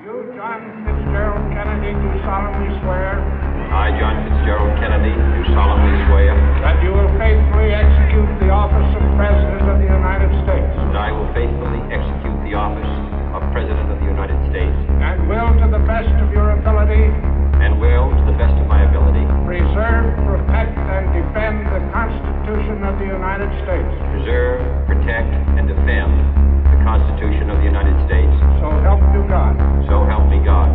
You, John Fitzgerald Kennedy, do solemnly swear. I, John Fitzgerald Kennedy, do solemnly swear. That you will faithfully execute the office of President of the United States. And I will faithfully execute the office of President of the United States. And will, to the best of your ability. And will, to the best of my ability. Preserve, protect, and defend the Constitution of the United States. Preserve, protect, and defend the Constitution of the United States. So help you God. So help me God.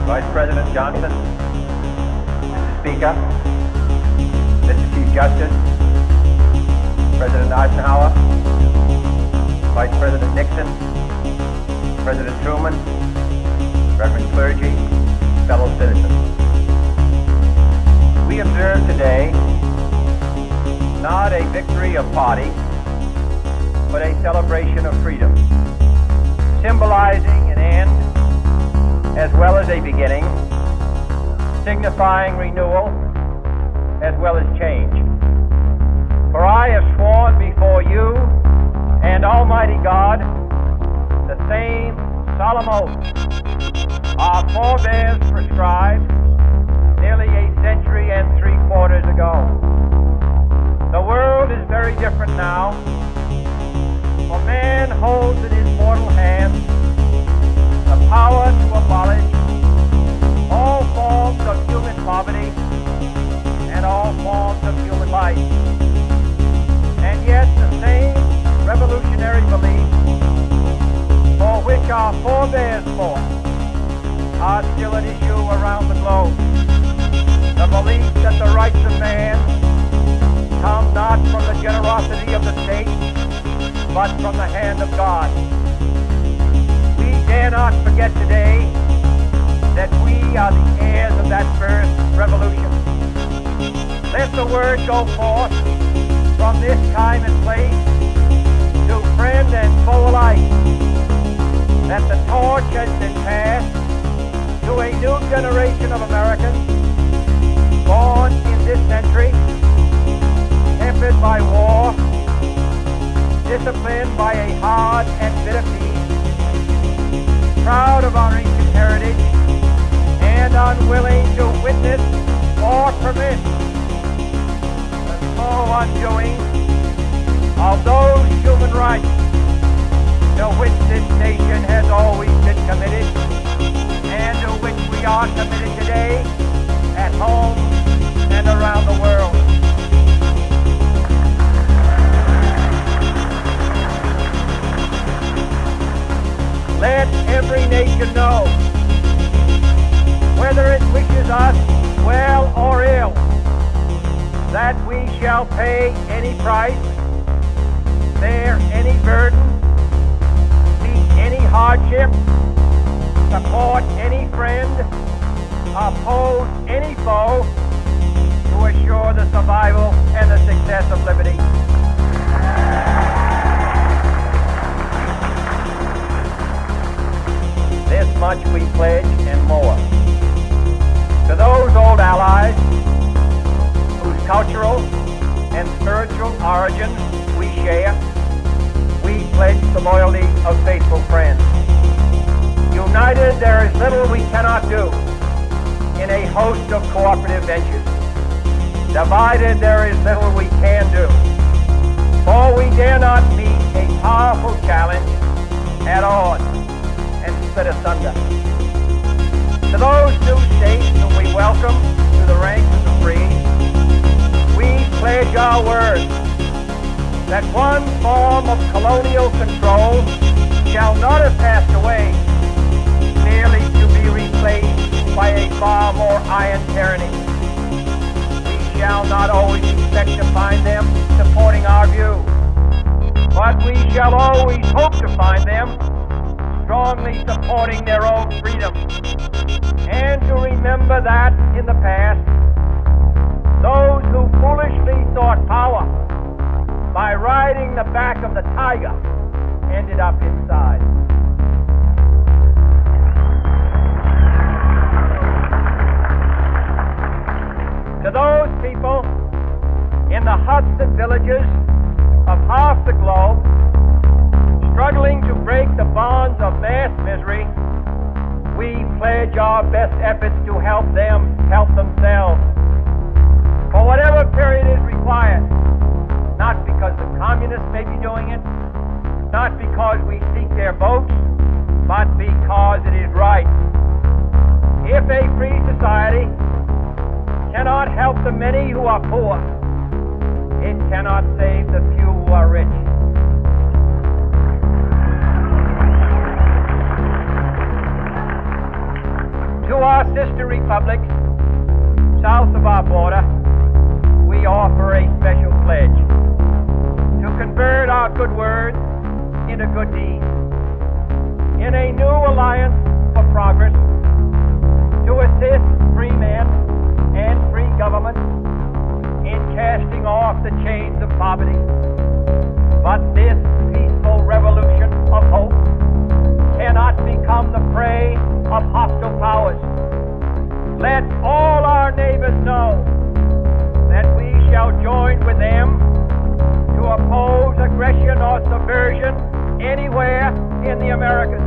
Vice President Johnson, Mr. Speaker, Mr. Chief Justice, President Eisenhower, Vice President Nixon, President Truman, Reverend clergy, fellow citizens. We observe today not a victory of party, but a celebration of freedom, symbolizing an end as well as a beginning, signifying renewal as well as change. For I have sworn before you and Almighty God the same solemn oath our forebears prescribed nearly a century and 3/4 ago. The world is very different now, for man holds in his mortal hand the power to abolish all forms of human poverty and all forms of human life. And yet the same revolutionary beliefs for which our forebears fought are still at issue around the globe. The belief that the rights of man come not from the generosity of the state, but from the hand of God. We dare not forget today that we are the heirs of that first revolution. Let the word go forth from this time and place to friend and foe alike that the torch has been passed to a new generation of Americans born in this century, tempered by war, disciplined by a hard and bitter peace, proud of our ancient heritage, and unwilling to witness or permit the slow undoing of those human rights to which this nation has always been committed, and to which we are committed today at home and around the world. Let every nation know, whether it wishes us well or ill, that we shall pay any price, bear any burden, meet any hardship, support any friend, oppose any foe, to assure the survival and the success of liberty. This much we pledge and more. To those old allies whose cultural and spiritual origins we share, we pledge the loyalty of faithful friends. United, there is little we cannot do in a host of cooperative ventures. Divided, there is little we can do, for we dare not meet a powerful challenge at odds and split asunder. To those new states whom we welcome to the ranks of the free, we pledge our word that one form of colonial control shall not have passed away, merely to be replaced by a far more iron tyranny. We shall not always expect to find them supporting our view, but we shall always hope to find them strong strongly supporting their own freedom, and to remember that in the past, those who foolishly sought power by riding the back of the tiger ended up inside. To those people in the huts and villages of half the globe, struggling to break the bonds of mass misery, we pledge our best efforts to help them help themselves. For whatever period is required, not because the communists may be doing it, not because we seek their votes, but because it is right. If a free society cannot help the many who are poor, it cannot save the few who are rich. To our sister republics, south of our border, we offer a special pledge to convert our good words into good deeds, in a new alliance for progress, to assist free men and free governments in casting off the chains of poverty. But this peaceful revolution of hope cannot become the prey of hostile powers. Let all our neighbors know that we shall join with them to oppose aggression or subversion anywhere in the Americas.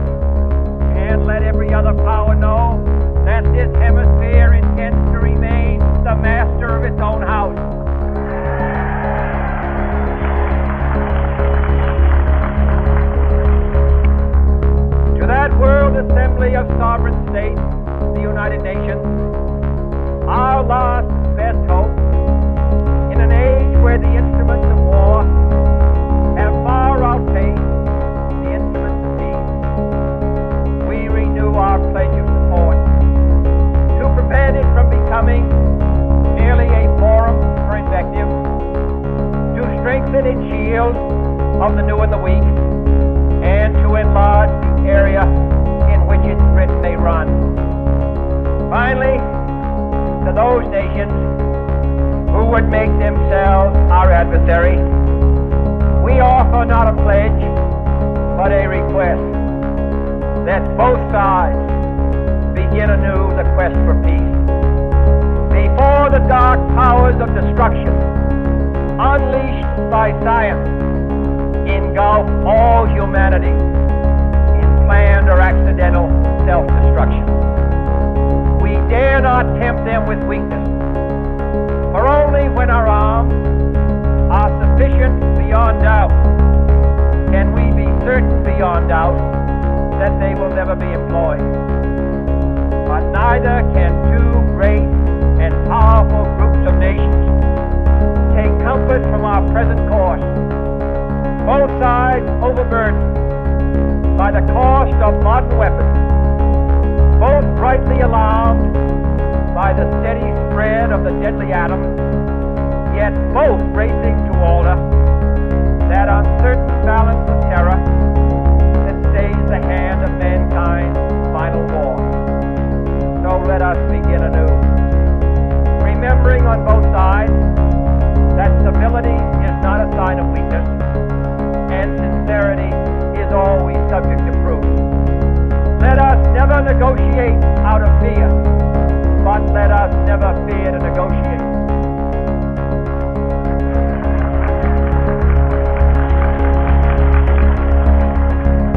And let every other power know that this hemisphere intends to remain the master of its own house. To that World Assembly of Sovereign States, the United Nations, our last best hope, in an age where the instruments of war have far outpaced the instruments of peace, we renew our pledge of support to prevent it from becoming merely a forum for invective, to strengthen its shield of the new and the weak, and to enlarge the area in which its grit may run. Finally, to those nations who would make themselves our adversary, we offer not a pledge, but a request that both sides begin anew the quest for peace. Before the dark powers of destruction, unleashed by science, engulf all humanity in planned or accidental self-destruction. We dare not tempt them with weakness, for only when our arms are sufficient beyond doubt can we be certain beyond doubt that they will never be employed. But neither can two great and powerful groups of nations take comfort from our present course, both sides overburdened by the cost of modern weapons, both rightly alarmed by the steady spread of the deadly atom, yet both racing to alter that uncertain balance of terror that stays the hand of mankind's final war. So let us begin anew, remembering on both sides that civility is not a sign of weakness, and sincerity is always subject to proof. Let us never negotiate out of fear, but let us never fear to negotiate.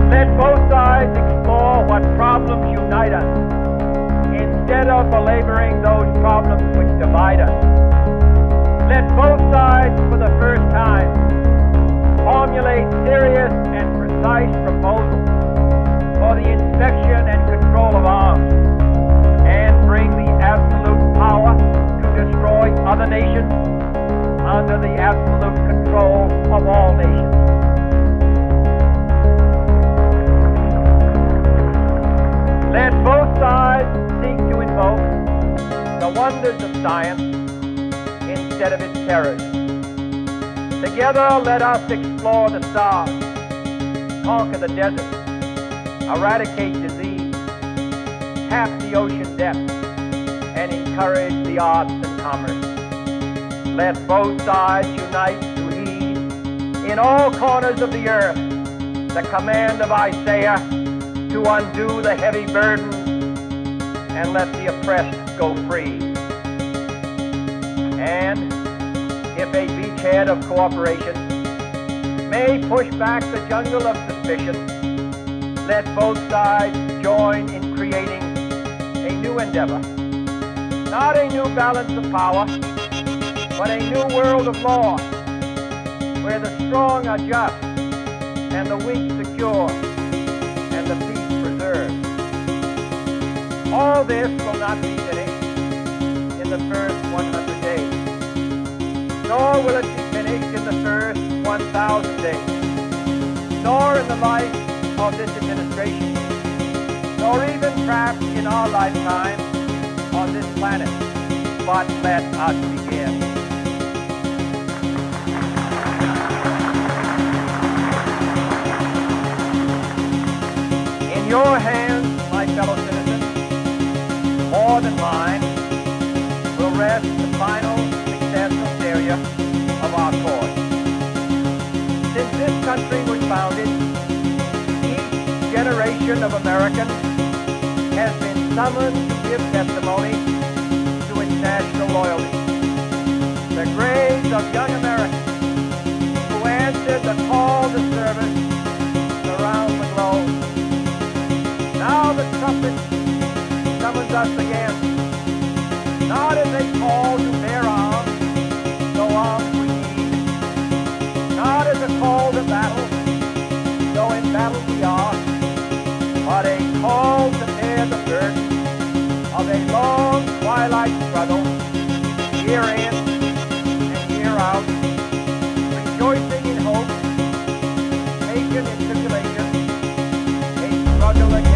Let both sides explore what problems unite us, instead of belaboring those problems which divide us. Let both sides, for the first time, formulate serious and precise proposals for the inspection and control of arms, and bring the absolute power to destroy other nations under the absolute control of all nations. Let both sides seek to invoke the wonders of science instead of its terrors. Together let us explore the stars, conquer the desert, eradicate disease, tap the ocean depths, and encourage the arts and commerce. Let both sides unite to heed in all corners of the earth the command of Isaiah to undo the heavy burden and let the oppressed go free. And if a beachhead of cooperation may push back the jungle of suspicion, let both sides join in creating a new endeavor. Not a new balance of power, but a new world of law, where the strong are just, and the weak secure, and the peace preserved. All this will not be finished in the first 100 days, nor will it be finished in the first 1,000 days, nor in the life of this administration, nor even perhaps in our lifetime on this planet. But let us begin. In your hands, my fellow citizens, more than mine, will rest the final successful failure of our cause. Since this country was founded, each generation of Americans has been summoned to give testimony to its national loyalty. The graves of young Americans who answered the call to service around the globe. Now the trumpet summons us again, not as a call to bear arms, though arms we need, not as a call to battle, though in battle we are, but a call to bear the burden of a long twilight struggle, year in and year out, rejoicing in hope, patient in tribulation, a struggle against